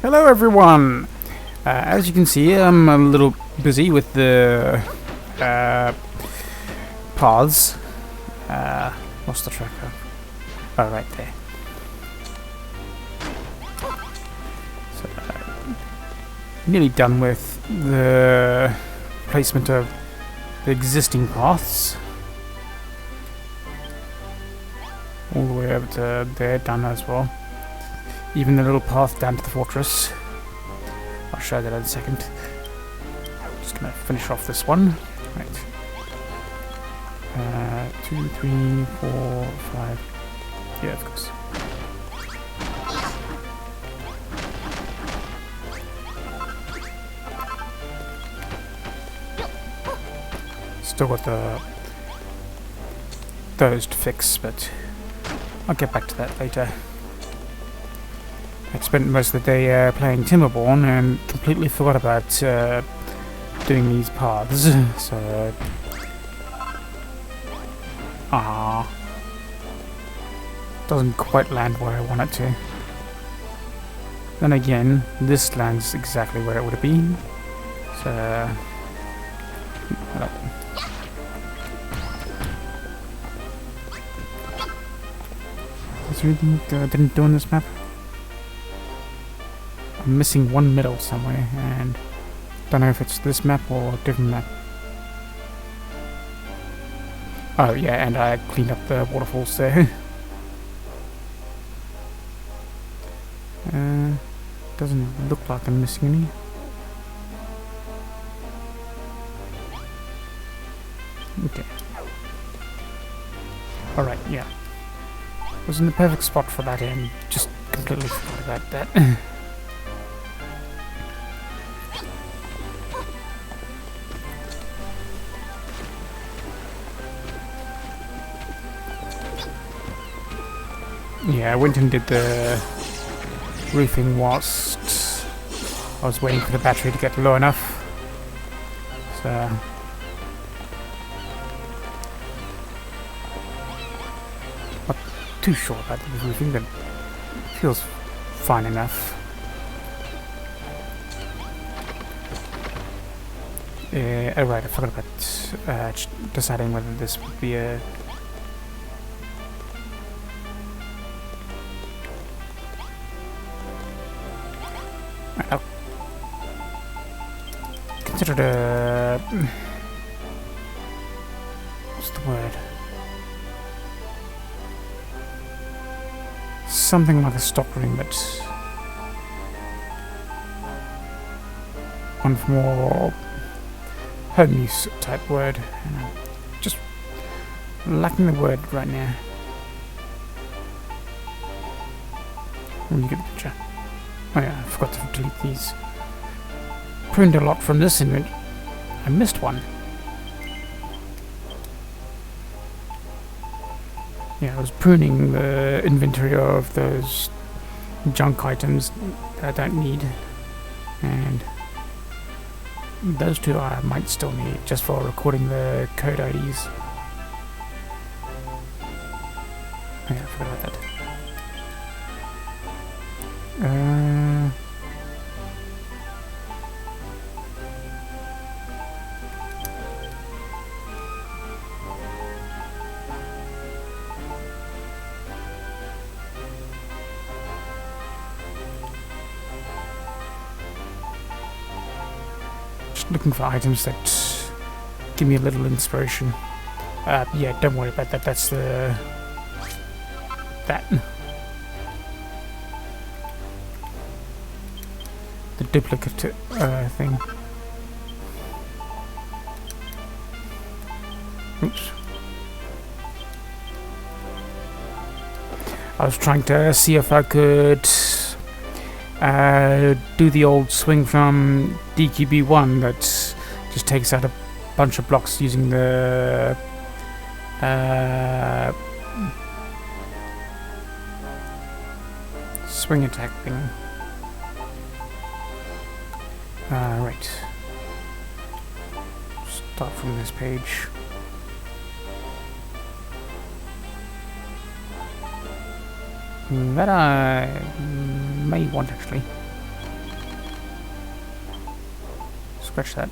Hello everyone! As you can see, I'm a little busy with the paths. Lost the track of. Oh, right there. So, nearly done with the placement of the existing paths. All the way over to there, done as well. Even the little path down to the fortress. I'll show that in a second. Just gonna finish off this one. Right. 2, 3, 4, 5. Yeah, of course. Still got those to fix, but I'll get back to that later. I spent most of the day playing Timberborn and completely forgot about doing these paths, so... Doesn't quite land where I want it to. Then again, this lands exactly where it would have been, so... Is there anything I didn't do on this map? I'm missing one middle somewhere, and don't know if it's this map or a different map. Oh yeah, and I cleaned up the waterfalls there. Doesn't look like I'm missing any. Okay. Alright, yeah. Was in the perfect spot for that and just completely forgot about that. Yeah, I went and did the roofing whilst I was waiting for the battery to get low enough. So not too sure about the roofing, but it feels fine enough. Oh right, I forgot about deciding whether this would be a... I'll consider it a... what's the word? Something like a stockroom, but one more home use type word. Just lacking the word right now. When you get the picture. Oh yeah, I forgot to delete these. Pruned a lot from this image. I missed one. Yeah, I was pruning the inventory of those junk items that I don't need. And those two I might still need just for recording the code IDs. Oh yeah, I forgot about that. Just looking for items that give me a little inspiration. Yeah, don't worry about that. That's the... that. The duplicate thing. Oops. I was trying to see if I could do the old swing from DQB1 that just takes out a bunch of blocks using the swing attack thing. Right. Start from this page. That I may want actually. scratch that.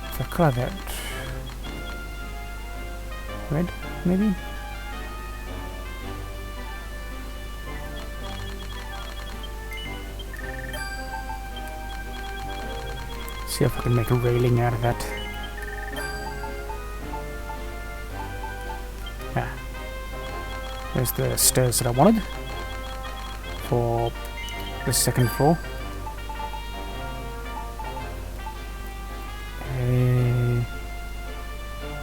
If I colour that red, maybe? See if I can make a railing out of that. Ah. There's the stairs that I wanted for the second floor.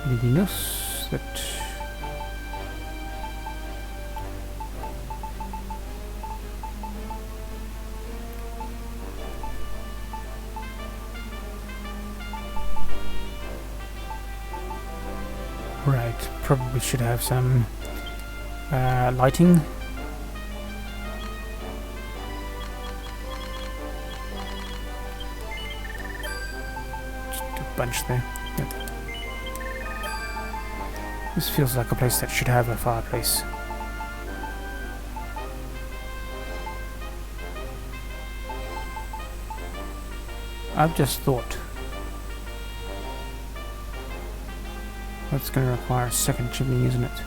Anything else that... Right, probably should have some lighting. Just a bunch there. Yep. This feels like a place that should have a fireplace. I've just thought that's going to require a second chimney, isn't it?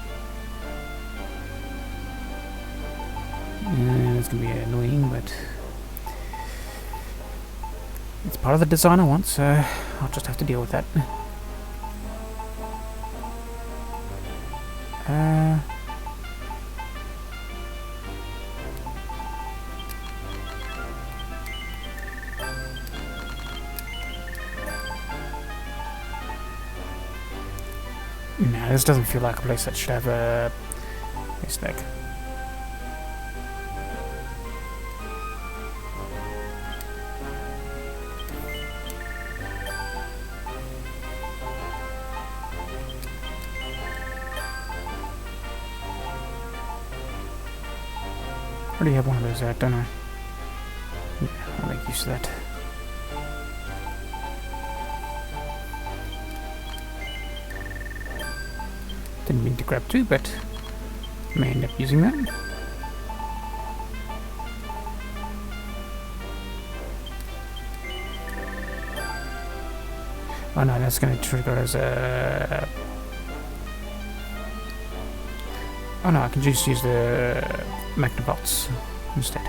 And it's going to be annoying, but it's part of the design I want, so I'll just have to deal with that. No, this doesn't feel like a place that should have a stack. I already have one of those out, don't I? Yeah, I'll make use of that. Didn't mean to grab two, but may end up using that. Oh no, that's going to trigger as a... Oh no, I can just use the Magnabots instead.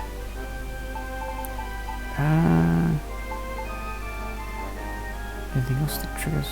Anything else that triggers?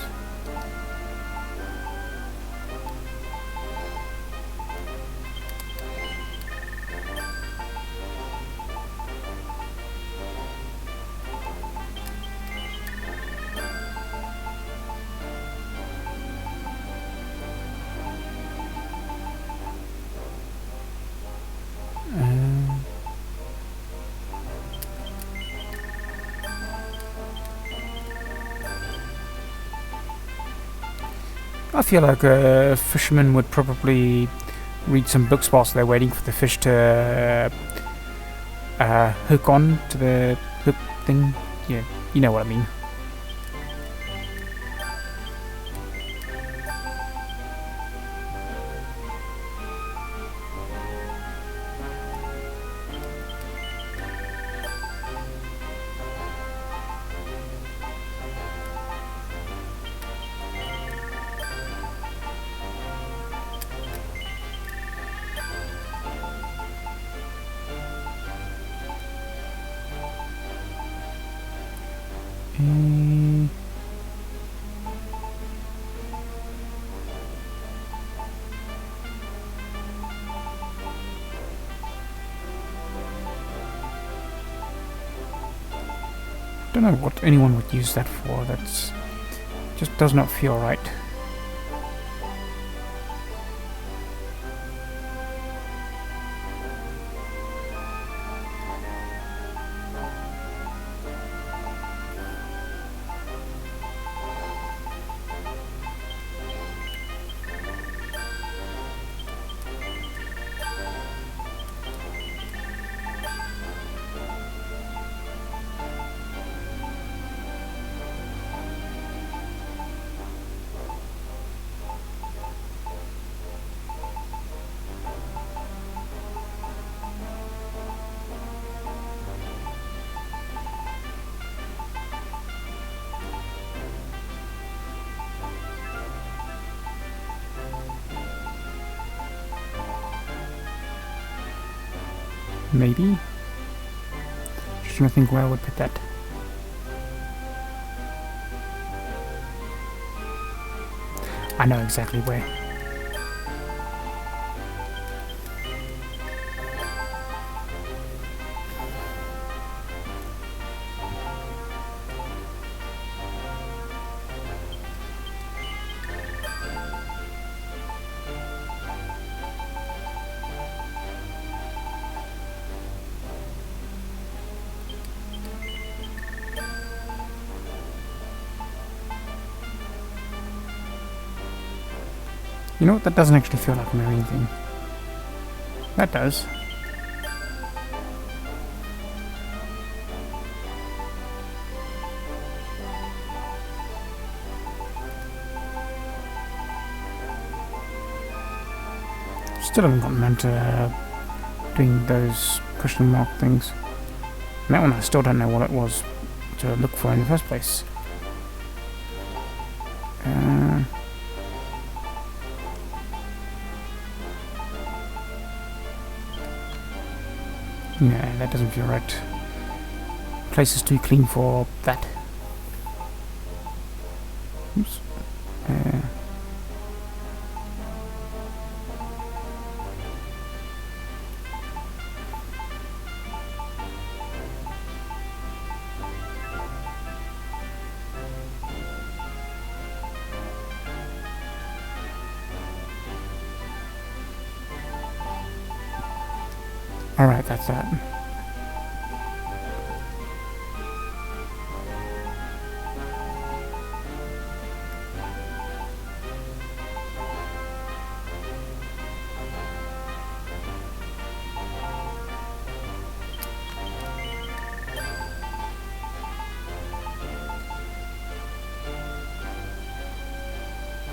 I feel like a fisherman would probably read some books whilst they're waiting for the fish to hook on to the hook thing. Yeah, you know what I mean. Don't know what anyone would use that for. That's just does not feel right. Maybe. Just trying to think where I would put that. I know exactly where. You know what? That doesn't actually feel like a marine thing. That does. Still haven't gotten around to doing those question mark things. And that one I still don't know what it was to look for in the first place. Yeah, that doesn't feel right. Place is too clean for that. Oops. Alright, that's that.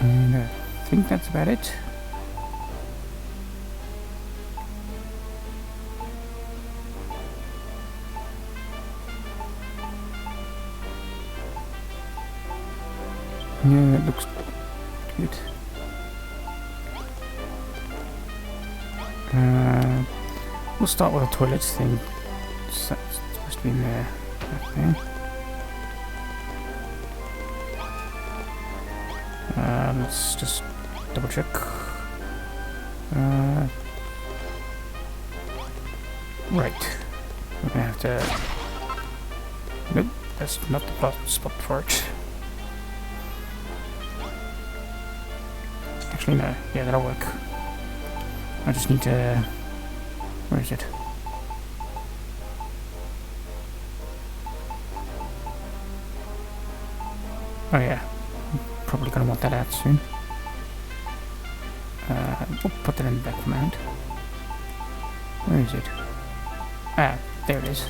And I think that's about it. Yeah, it looks good. We'll start with the toilets thing. It's supposed to be in there. Okay. Let's just double check. Right. We're gonna have to. Nope, that's not the spot for it. Actually, no. Yeah, that'll work. I just need to... Where is it? Oh yeah. Probably gonna want that out soon. We'll put that in the back for a moment. Where is it? Ah, there it is.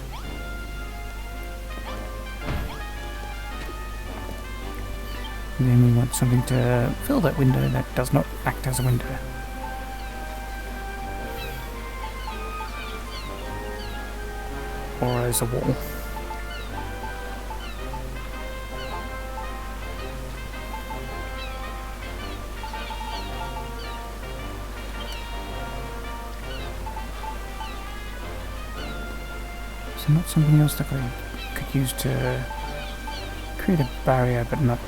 And then we want something to fill that window that does not act as a window. Or as a wall. So not something else that I could use to create a barrier, but not...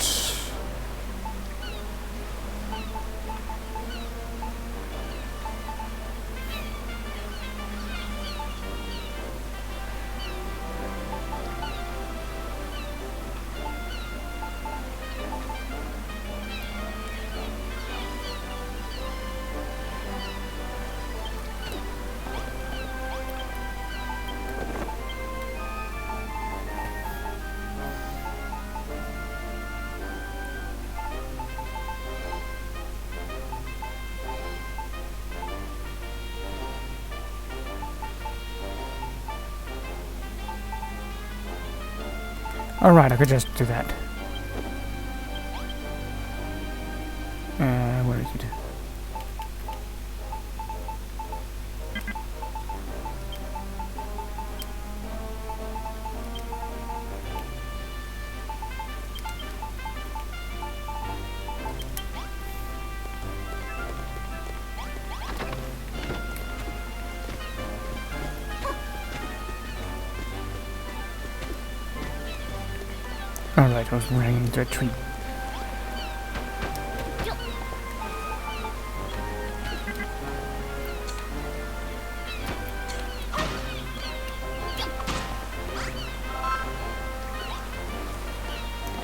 Alright, I could just do that. Where is it? Alright, I was running into a tree.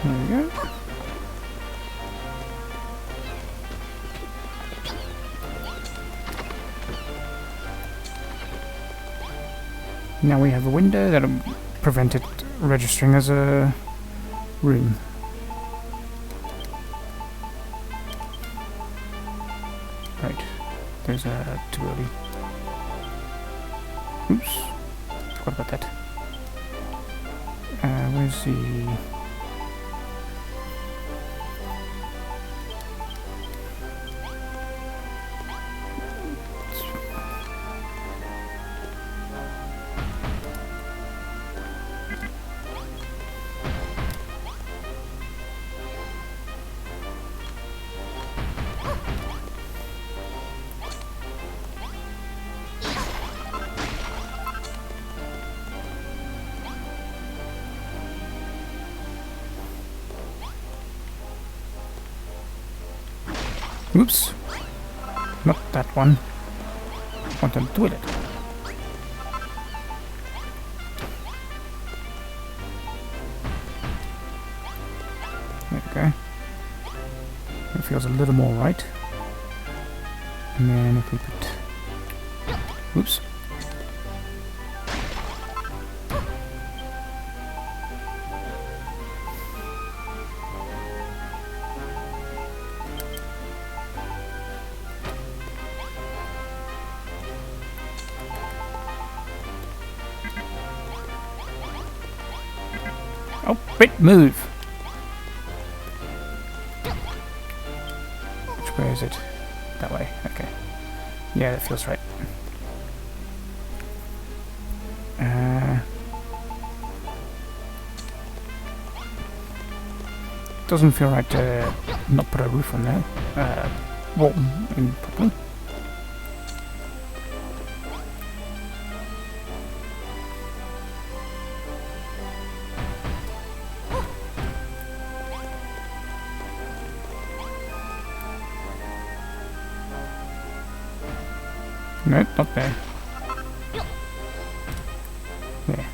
There we go. Now we have a window that'll prevent it registering as a room. Right, there's a too early. Oops, forgot about that. Where's the... Oops, not that one. I want the toilet. There we go. It feels a little more right. And then if we put... Oops. Oh, wait, move! Which way is it? That way, okay. Yeah, that feels right. Doesn't feel right to not put a roof on there. Wall in properly. Nope, not there. There.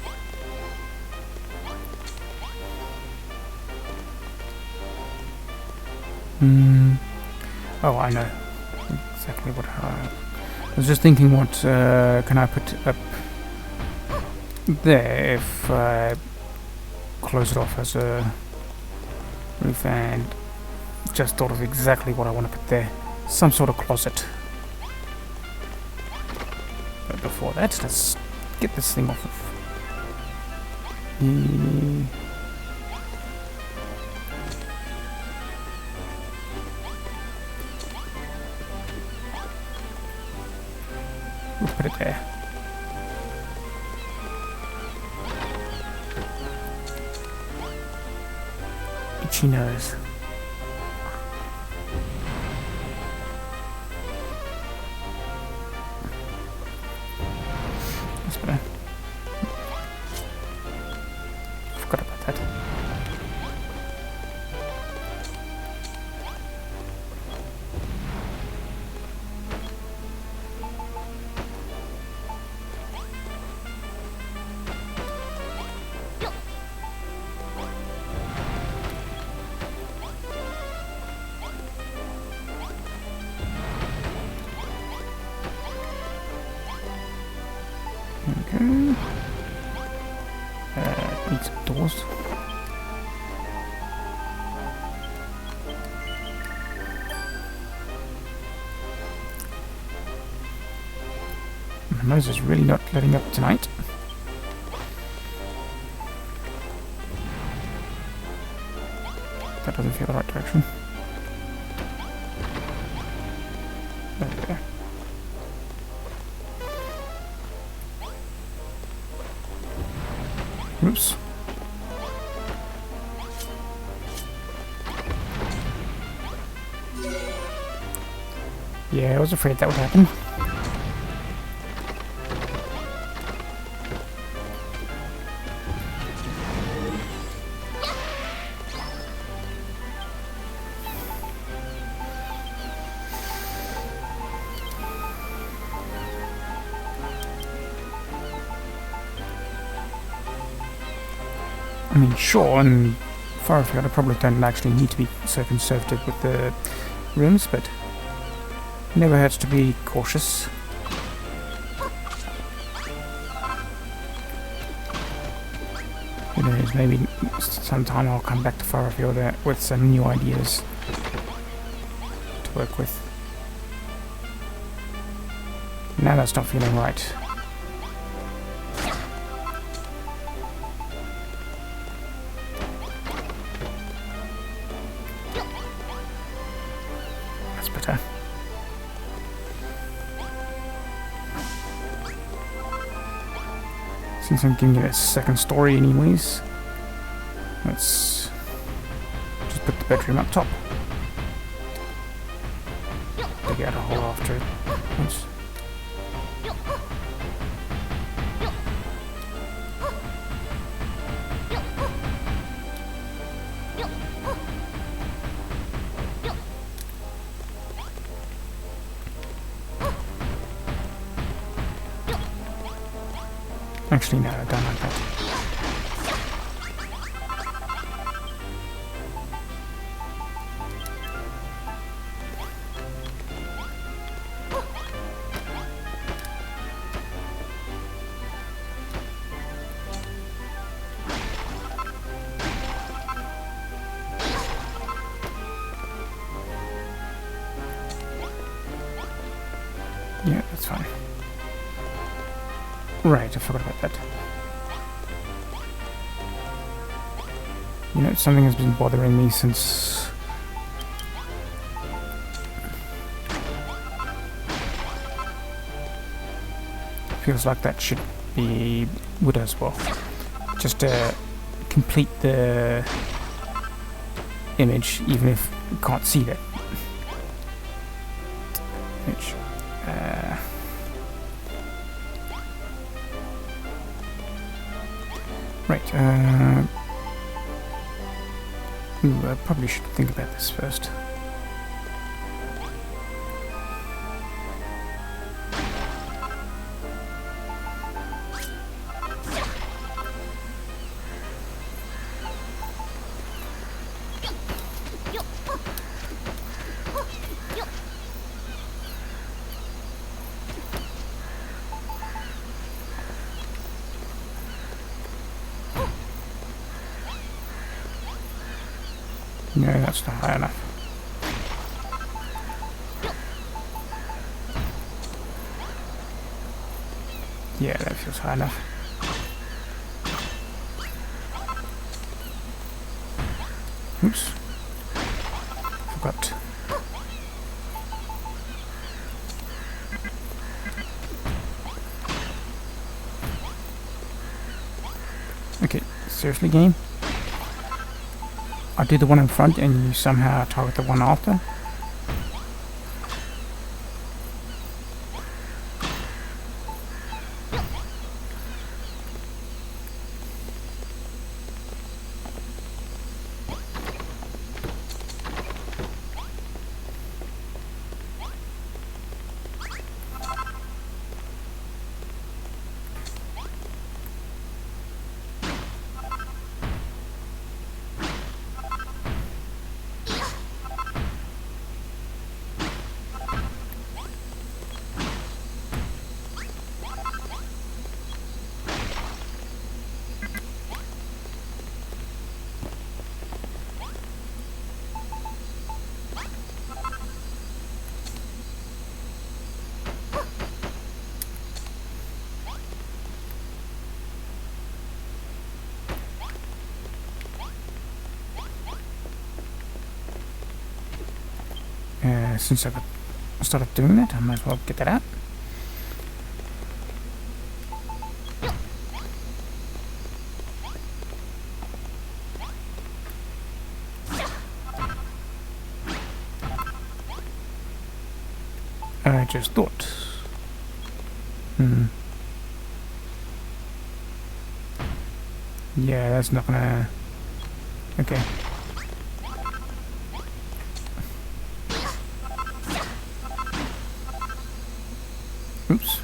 Oh, I know exactly what I was just thinking. What can I put up there if I close it off as a roof? And just thought of exactly what I want to put there. Some sort of closet. But before that, let's get this thing off of. We'll put it there. Itchy nose. That's better. Forgot about that. Okay. Need some doors. My nose is really not letting up tonight. That doesn't feel the right direction. There we go. Oops. Yeah, I was afraid that would happen. I mean, sure, and Furfield I probably don't actually need to be so conservative with the rooms, but never hurts to be cautious. Who knows, maybe sometime I'll come back to Furfield with some new ideas to work with. Now that's not feeling right. That's better. Since I'm giving it a second story anyways, let's just put the bedroom up top. Dig out a hole after it once. Actually, no, I don't like that. Yeah, that's fine. Right, I forgot about that. You know, something has been bothering me since... Feels like that should be wood as well. Just to complete the image, even if you can't see that. Which, right, I probably should think about this first. No, that's not high enough. Yeah, that feels high enough. Oops. Forgot. Okay, seriously, game? I do the one in front and you somehow target the one after? Since I've started doing that, I might as well get that out. I just thought. Yeah, that's not gonna... Okay. Oops.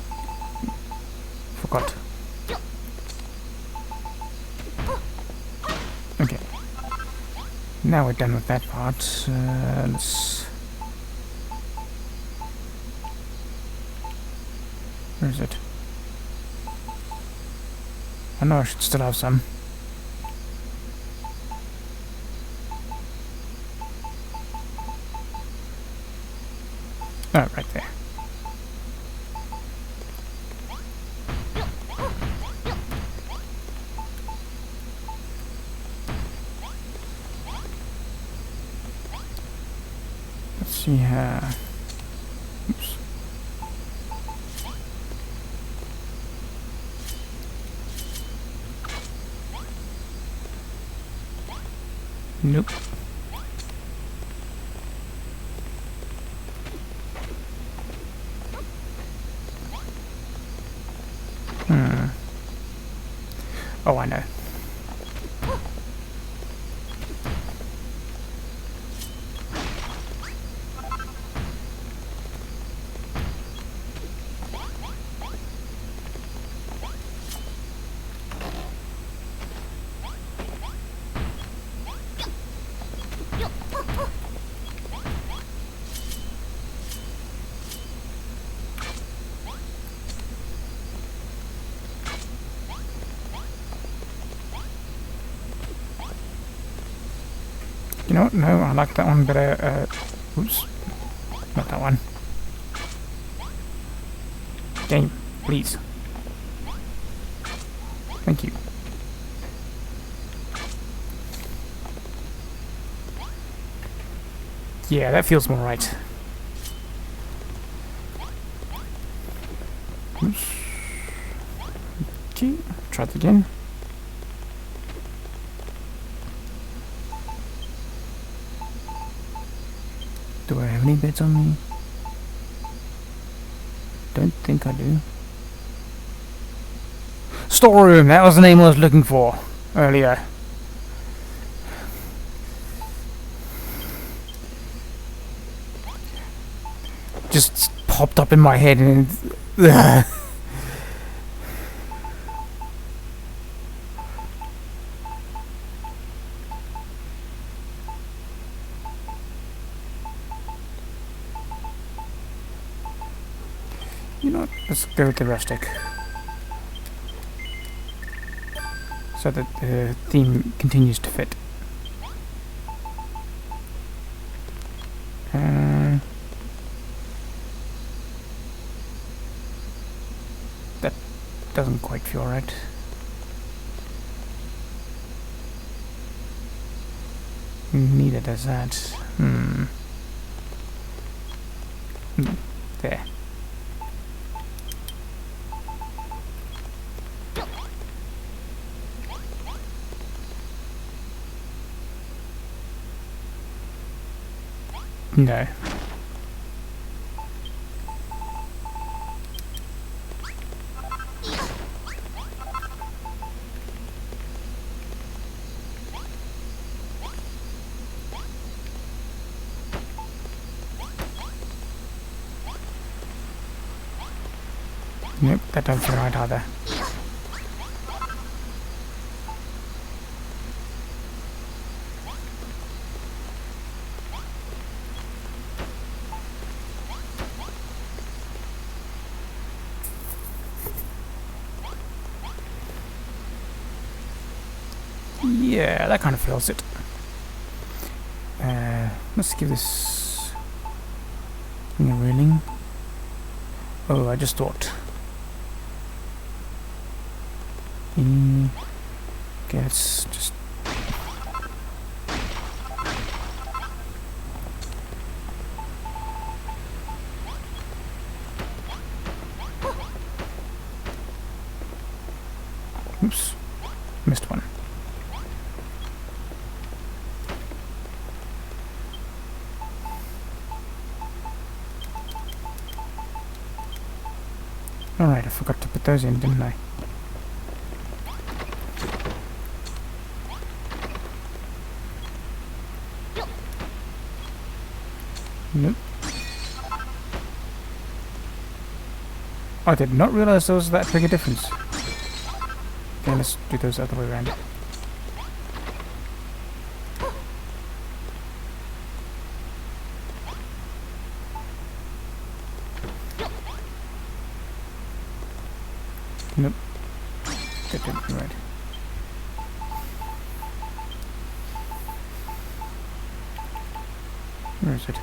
Okay. Now we're done with that part. Let's... Where is it? I know I should still have some. Oh, right there. Let's see here. Oops. Nope. Oh, I know. You know what? No, I like that one better. Oops. Not that one. Game, please. Thank you. Yeah, that feels more right. Oops. Okay, try it again. Do I have any beds on me? Don't think I do. Storeroom! That was the name I was looking for earlier. Just popped up in my head and... You know what? Let's go with the rustic. So that the theme continues to fit. That doesn't quite feel right. Neither does that. There. No. Nope, that don't feel right either. Yeah, that kind of feels it. Let's give this thing a railing. Oh, I just thought. Okay, let's just... Oops, missed one. Alright, I forgot to put those in, didn't I? Nope. I did not realize there was that big a difference. Okay, let's do those the other way around. Nope. That didn't be right. Where is it?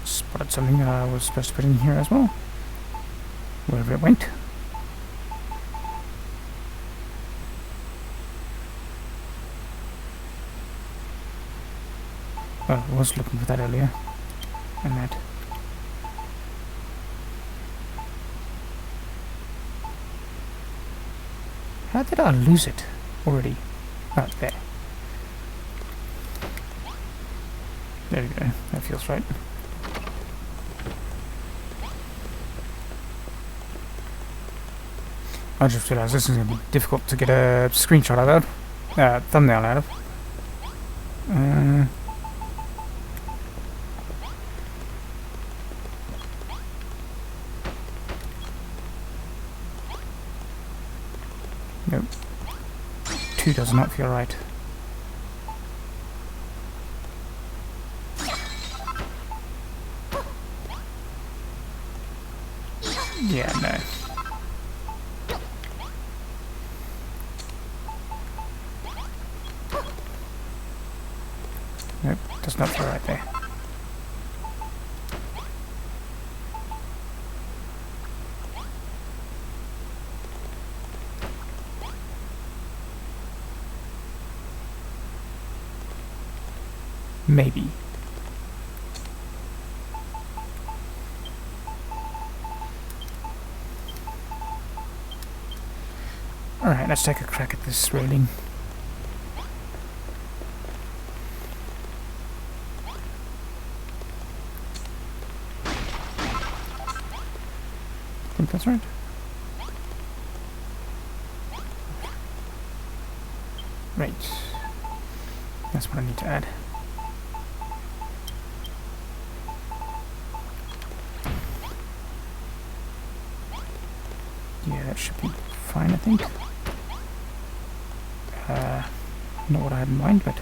Spotted something that I was supposed to put in here as well. Wherever it went. Oh, I was looking for that earlier. And that. How did I lose it already? Oh, there. There we go. That feels right. I just realised this is going to be difficult to get a screenshot out of. Thumbnail out of. Nope. 2 does not feel right. Yeah, no. Nope, does not feel right there. Maybe. Alright, let's take a crack at this railing. I think that's right. Right. That's what I need to add. Yeah, that should be fine, I think. Not what I had in mind, but...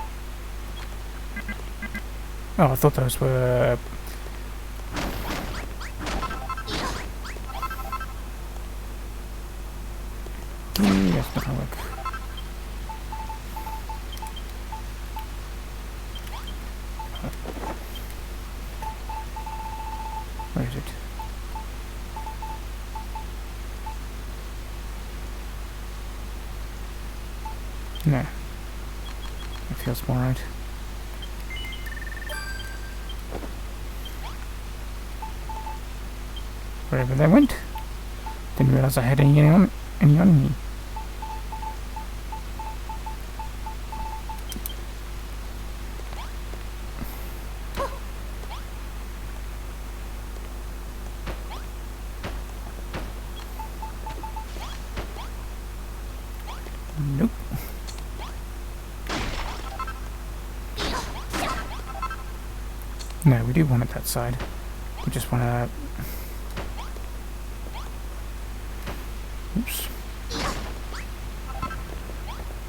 Oh, I thought those were... That's not gonna work. Where is it? No. That feels more right. Wherever they went. Didn't realize I had any on me. Nope. No, we do want it that side. We just want to... Oops.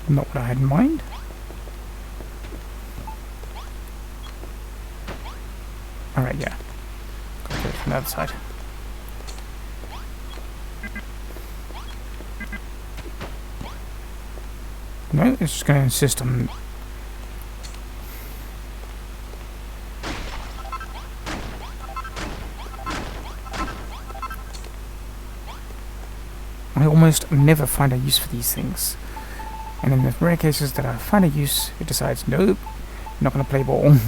Not what I had in mind. Alright, yeah. Gotta do it from the other side. No, it's just going to insist on... I almost never find a use for these things. And in the rare cases that I find a use, it decides, nope, I'm not going to play ball. Ooh,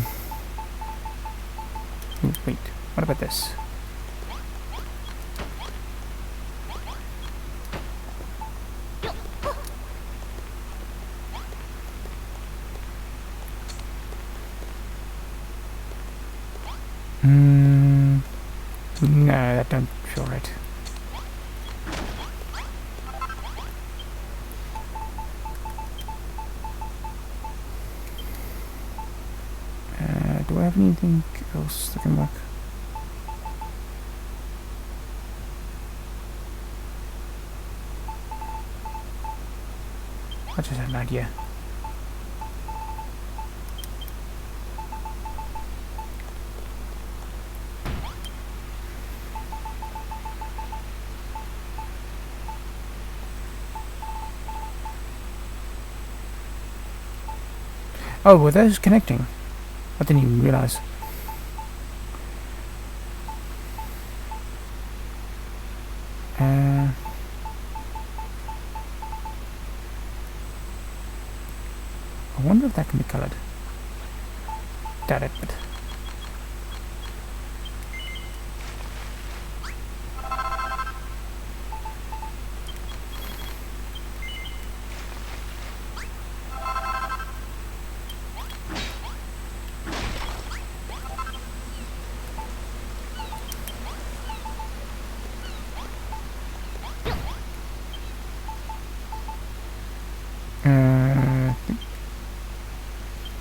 wait, what about this? No, that don't feel right. Do I have anything else that can work? I just had an idea. Oh, were those connecting? I didn't even realise. I wonder if that can be coloured. Doubt it, but...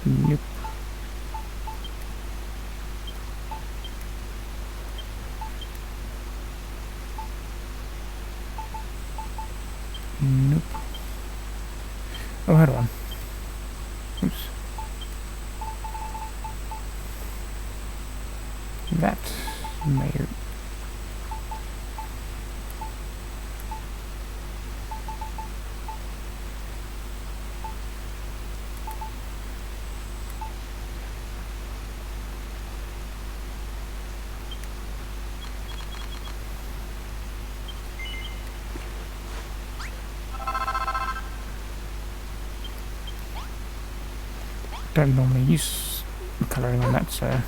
Nope. Nope. Oh, hold on. Oops. That may... don't normally use colouring on that, so...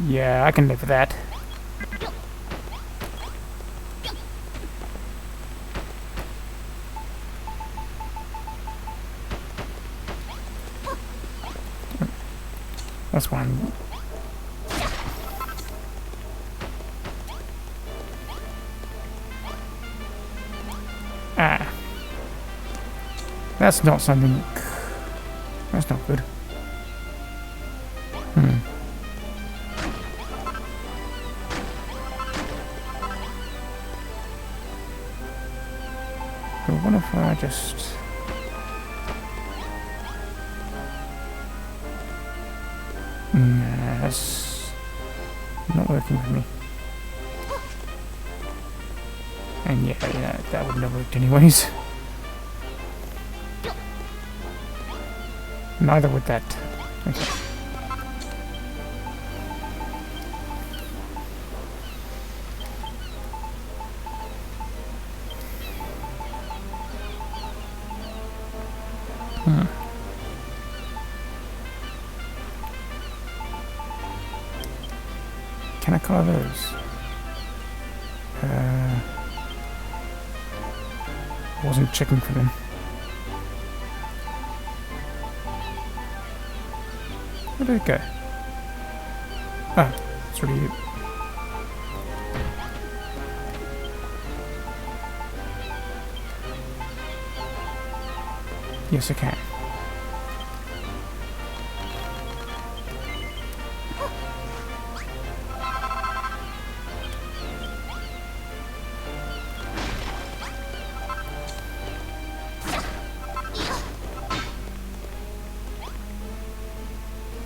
Yeah, I can live with that. That's one. Ah. That's not something... That's not good. But what if I just... Nah, that's not working for me. And yeah, that wouldn't have worked anyways. Neither would that. Okay. Can I colour those? Wasn't checking for them. Where did it go? Ah, it's already... Yes, I can.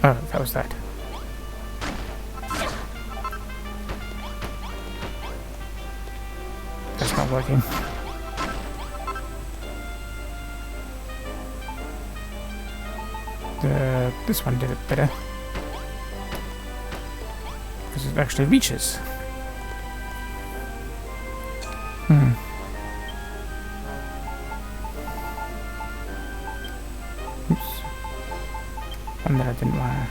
Oh, that was that. That's not working. This one did it better. Because it actually reaches. Oops. One that I didn't want to...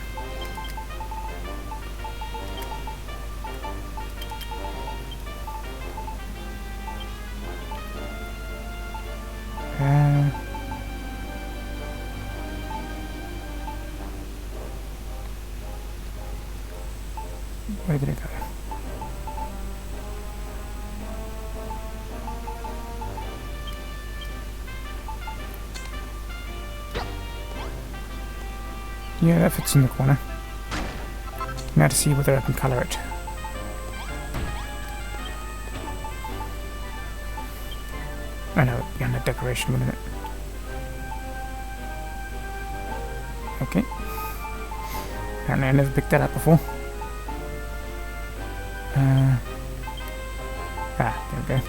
Where did it go? Yeah, that fits in the corner. Now to see whether I can colour it. I know, beyond the decoration, wouldn't it? Okay. Apparently I never picked that up before. There we go.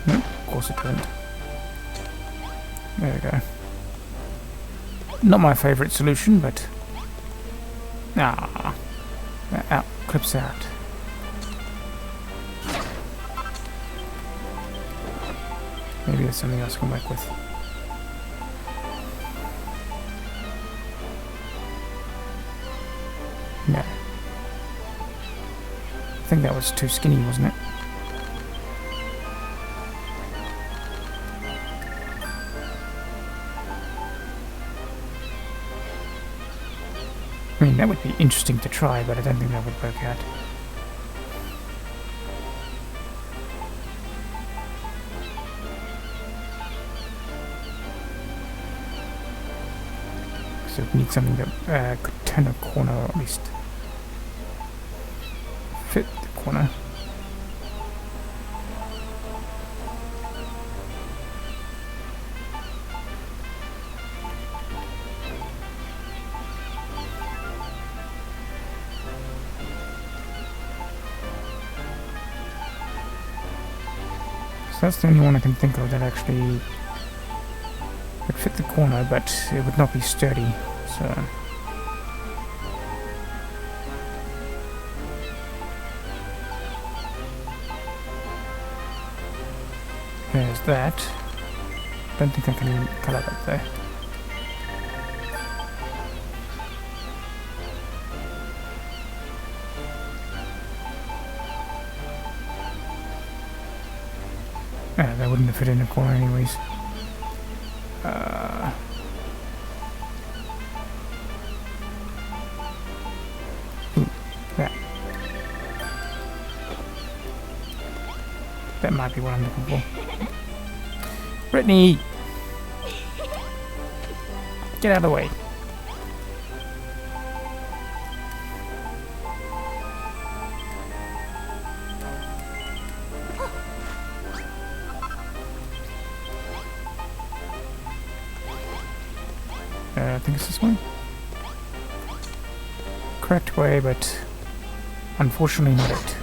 Nope, of course it doesn't. There we go. Not my favourite solution, but... Ah, that out, clips out. Maybe there's something else I can work with. No. I think that was too skinny, wasn't it? I mean, that would be interesting to try, but I don't think that would work out. So we need something that could turn a corner, or at least fit the corner. So that's the only one I can think of that actually would fit the corner, but it would not be sturdy, so... There's that. Don't think I can colour that though. That wouldn't have fit in a corner anyways. That. That might be what I'm looking for. Brittany! Get out of the way. I think it's this one. Correct way, but unfortunately not it.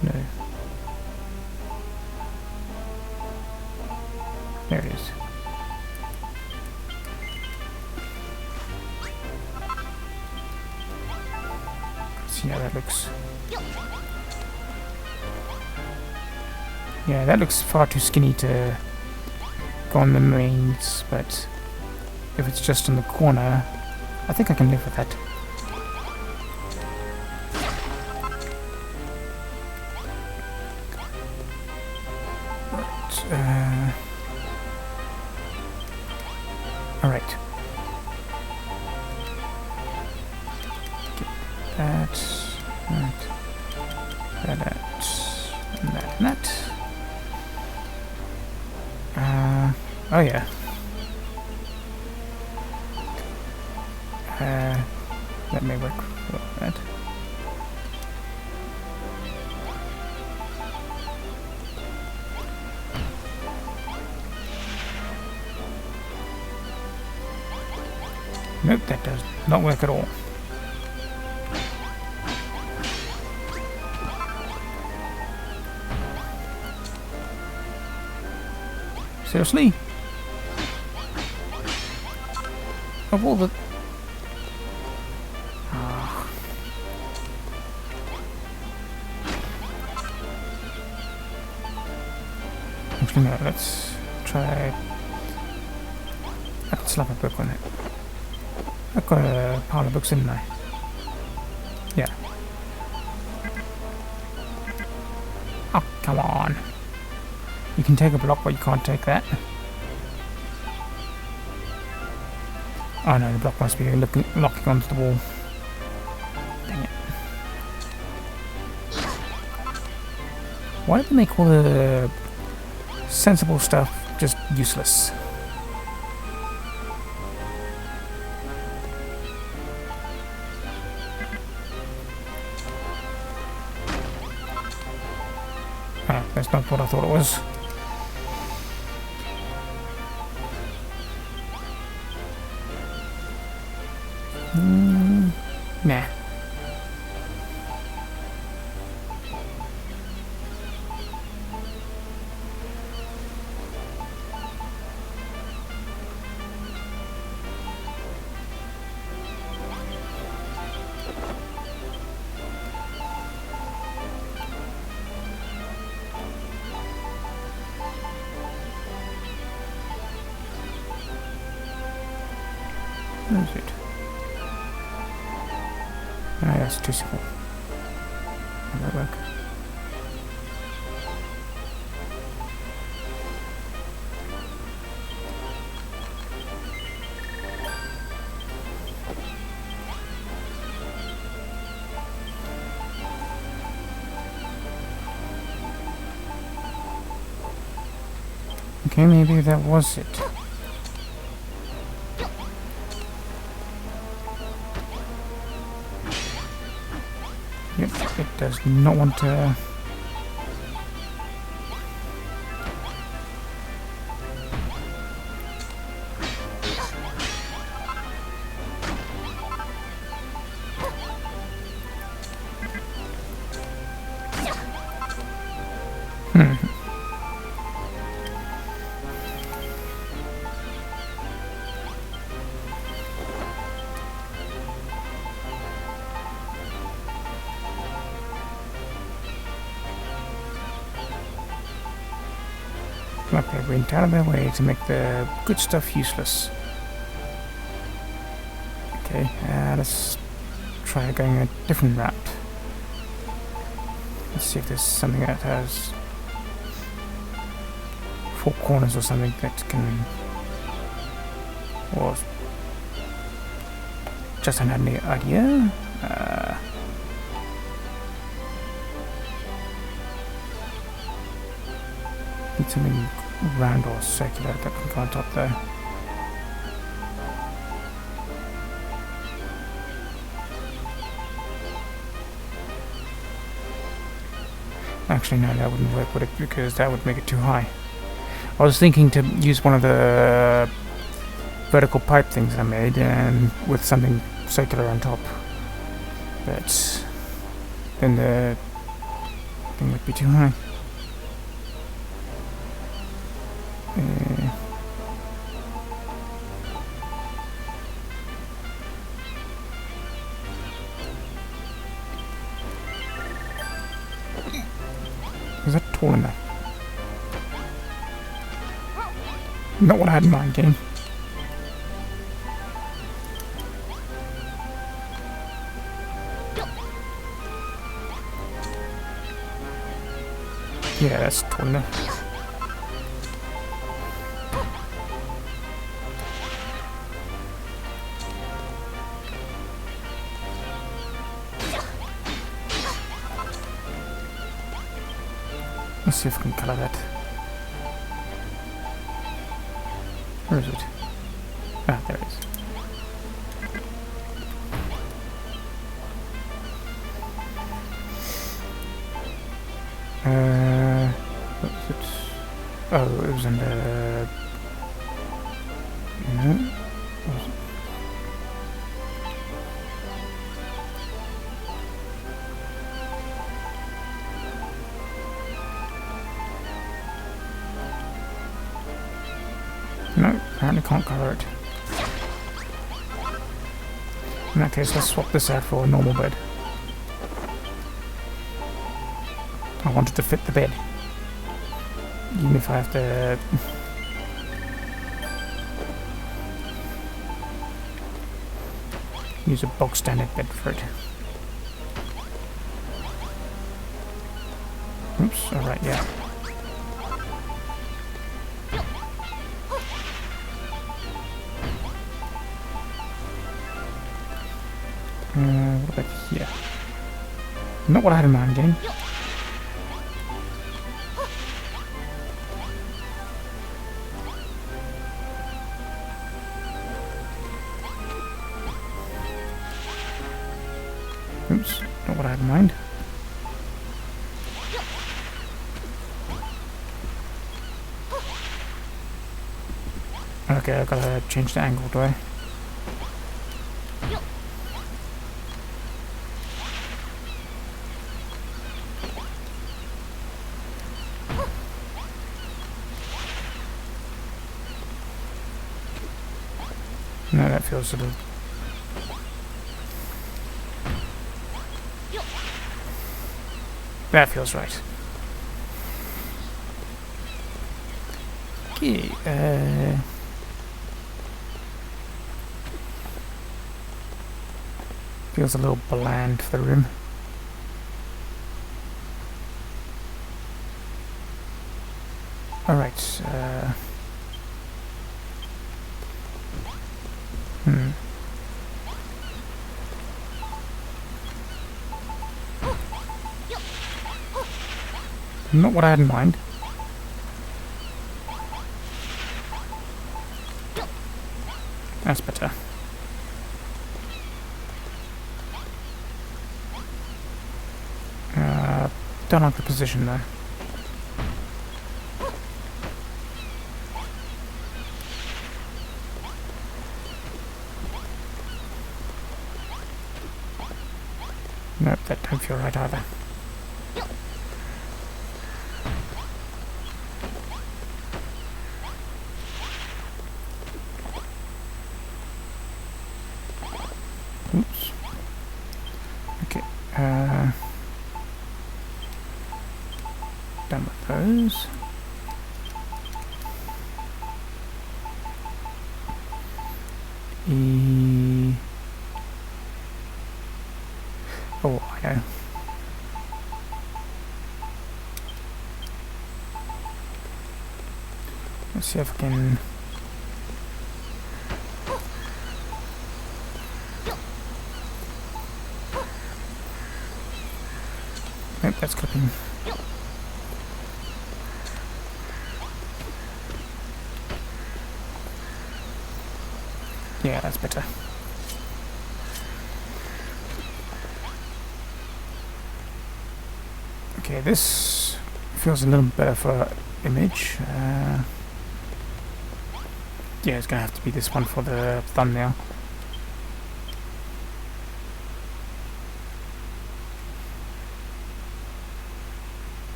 No. There it is. See how that looks. Yeah, that looks far too skinny to go on the mains, but if it's just on the corner, I think I can live with that. Alright. That, and that. Oh yeah. That may work for that. Nope, that does not work at all. Seriously? Of all the... Actually no, let's try... I can slap a book on it. I've got a pile of books, didn't I? Yeah. Oh, come on. You can take a block, but you can't take that. Oh no, the block must be locking onto the wall. Dang it. Why did they make all the sensible stuff just useless? Ah, that's not what I thought it was. Nah. Where is it? Ah, that's too simple. That might work. Okay, maybe that was it. Yep, it does not want to... Okay, went out of their way to make the good stuff useless. Okay, let's try going a different route. Let's see if there's something that has 4 corners or something that can... or just an idea. Need something round or circular that can go on top there. Actually, no, that wouldn't work, would it? Because that would make it too high. I was thinking to use one of the vertical pipe things I made and with something circular on top. But then the thing would be too high. Is that tall enough? Not what I had in mind, game. Yeah, that's tall enough. Let's see if I can colour that. Where is it? Ah, there it is. What was it? Oh, it was in the... No? What was it? No, apparently can't cover it. In that case, let's swap this out for a normal bed. I want it to fit the bed. Even if I have to... use a box standard bed for it. Oops, alright, yeah. What about here? Not what I had in mind, game. Oops, not what I had in mind. Okay, I've got to change the angle, do I? No, that feels a little... That feels right. Okay, feels a little bland for the room. Alright, Not what I had in mind. That's better. Don't like the position though. Nope, that don't feel right either. Oops. Okay, done with those. Oh, I know. Let's see if I can... Nope, that's clipping. Yeah, that's better. Okay, this feels a little better for image. Yeah, it's gonna have to be this one for the thumbnail.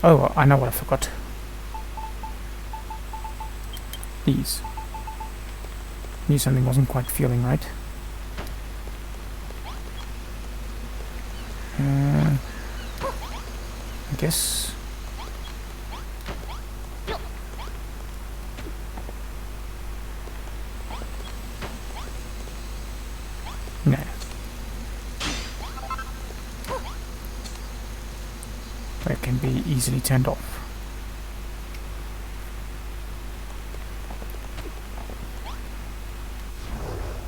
Oh, I know what I forgot. These. Knew something wasn't quite feeling right. I guess. No. That can be easily turned off.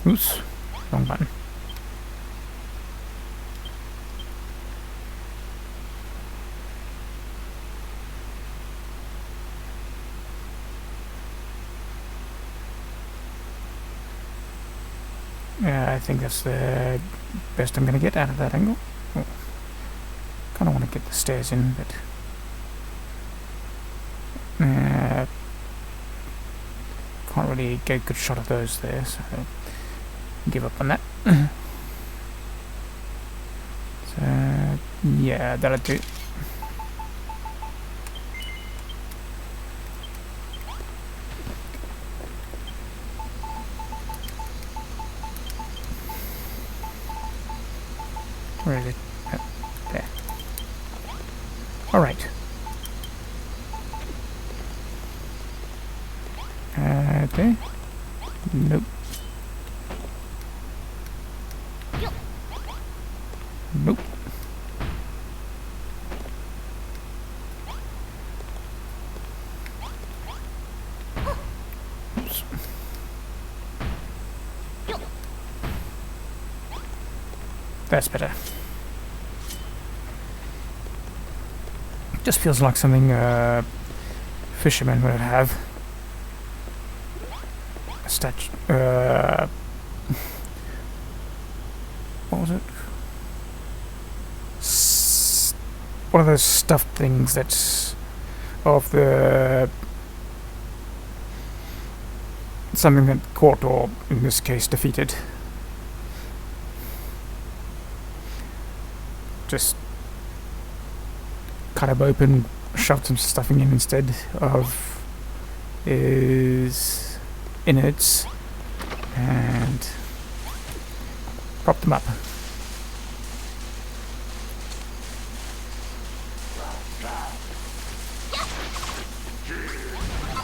Oops, wrong button. Yeah, I think that's the best I'm gonna get out of that angle. Oh, kind of want to get the stairs in, but can't really get a good shot of those there, so give up on that. So yeah, that'll do. Where is it? Oh, there. Alright. Okay. Nope. Nope. Oops. That's better. Just feels like something fishermen would have. A statue. What was it? One of those stuffed things that's of the something that caught, or in this case defeated. Just cut them open, shoved some stuffing in instead of is innards, and prop them up.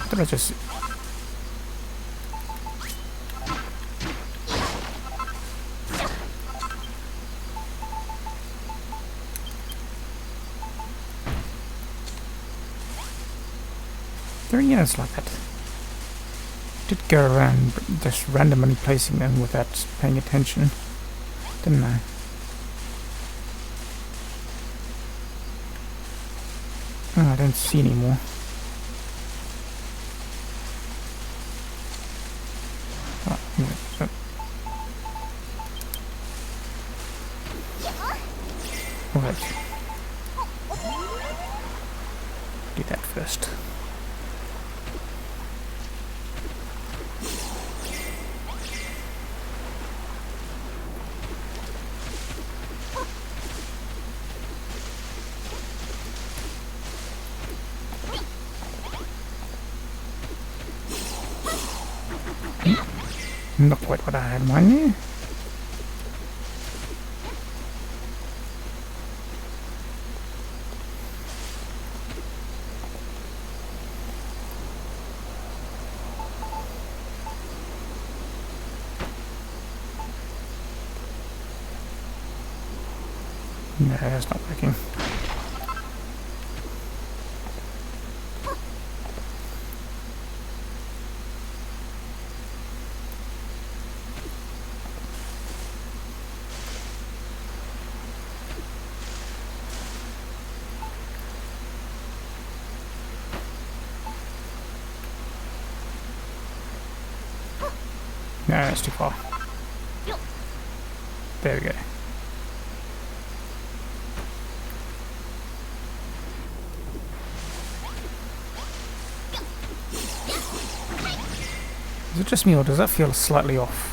Did I just... There are units like that. Did go around just randomly placing them without paying attention, didn't I? Oh, I don't see any more. Oh, yeah, right. Do that first. Not quite what I had in mind there. No, that's not working. No, that's too far. There we go. Is it just me, or does that feel slightly off?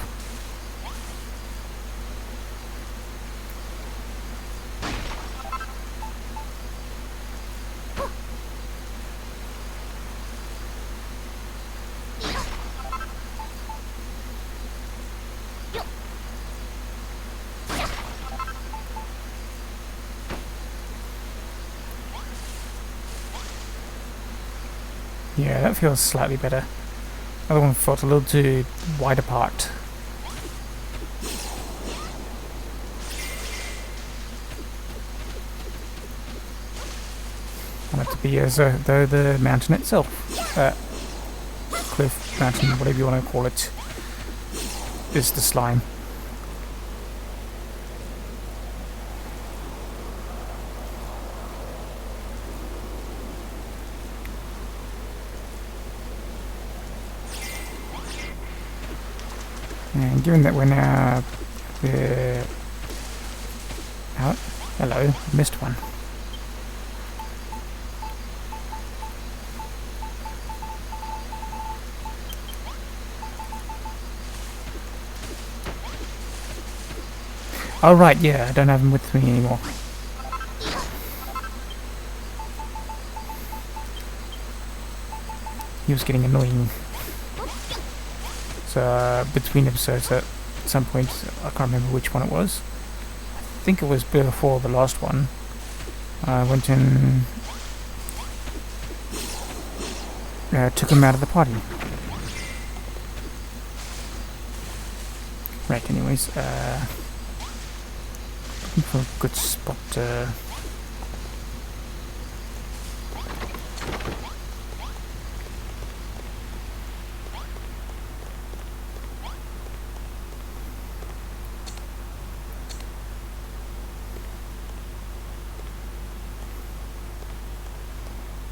Yeah, that feels slightly better. The other one felt a little too wide apart. I want it to be as though the mountain itself, cliff, mountain, whatever you want to call it, is the slime. And given that we're now out, hello, missed one. Oh right, yeah, I don't have him with me anymore. He was getting annoying. So between episodes at some point, I can't remember which one it was. I think it was before the last one. I went and took him out of the party. Right, anyways, looking for a good spot to...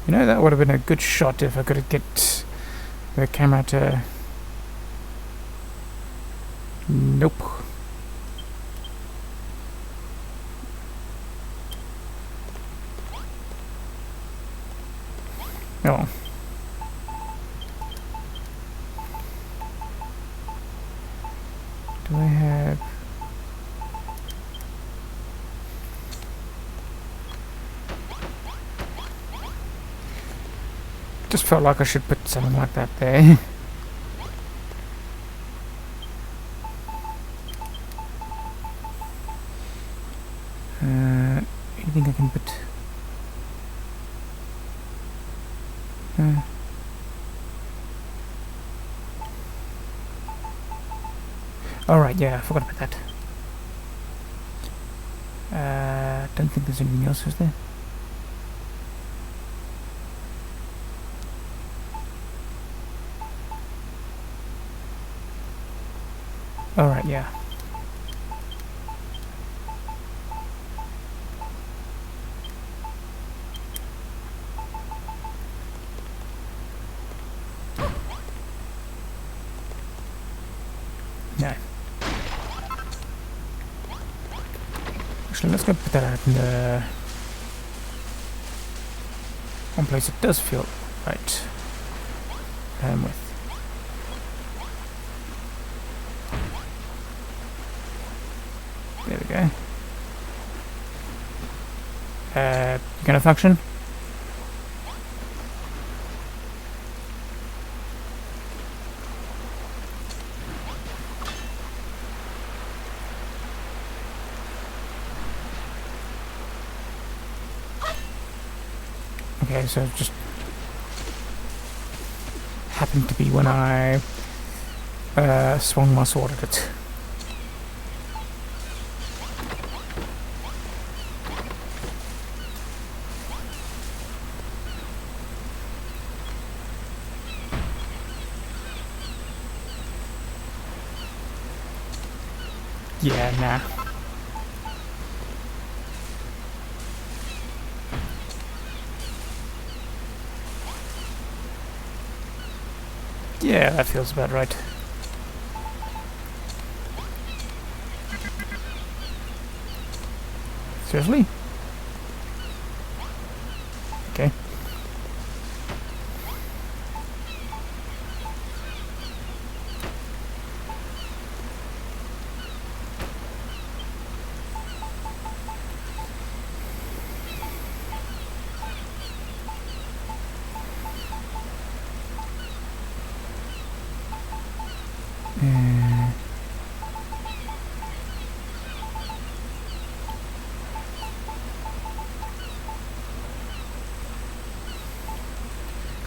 You know, that would have been a good shot if I could get the camera to... Nope. Oh. Do I have... Just felt like I should put something like that there. You think I can put... Alright, yeah, I forgot about that. Don't think there's anything else, is there? Alright, yeah. No. Actually, let's go put that out in the one place it does feel right. With. There we go. Gonna function? Okay, so it just happened to be when I swung my sword at it. Yeah, nah. Yeah, that feels about right. Seriously? Okay.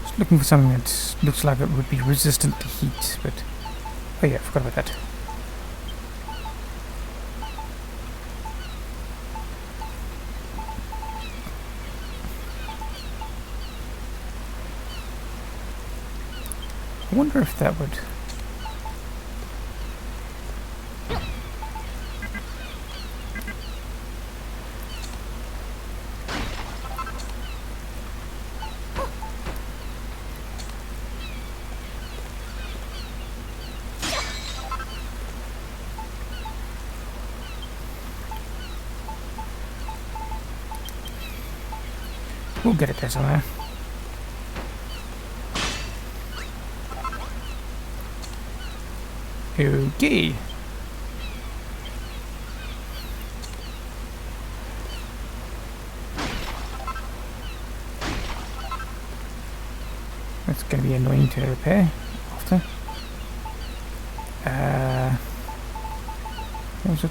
Just looking for something that looks like it would be resistant to heat, but... Oh yeah, I forgot about that. I wonder if that would... We'll get it there somehow. Okay. That's going to be annoying to repair after. What was it?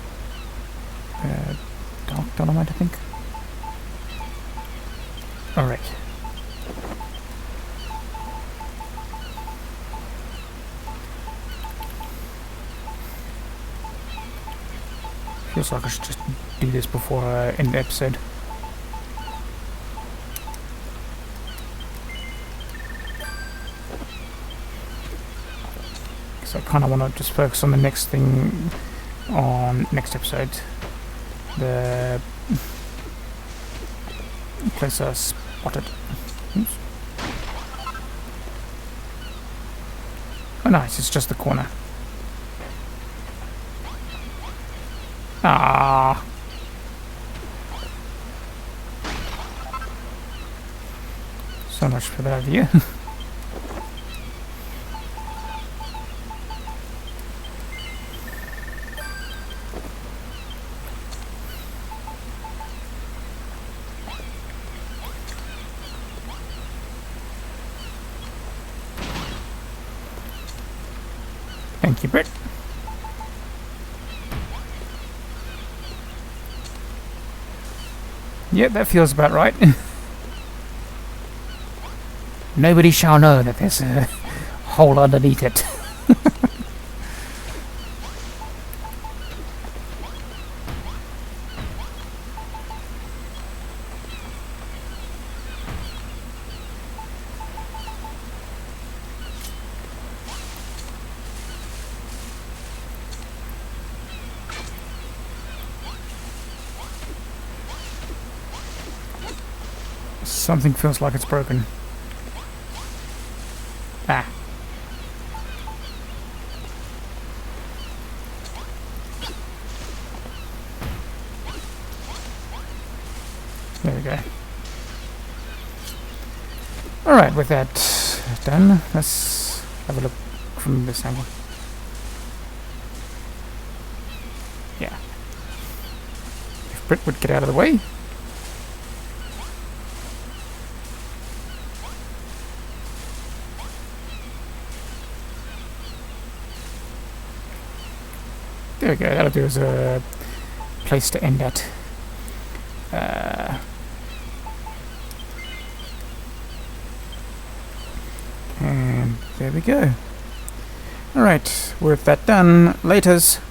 Dark dynamite, I think. Alright. Feels like I should just do this before I end the episode. Because I kind of want to just focus on the next thing on next episode. The place I spotted. Oops. Oh nice, it's just the corner. Ah. So much for that idea. Thank you, Britt. Yep, that feels about right. Nobody shall know that there's a hole underneath it. Something feels like it's broken. Ah. There we go. Alright, with that done, let's have a look from this angle. Yeah. If Britt would get out of the way. There we go, that'll do as a place to end at. And there we go. Alright, with that done, laters.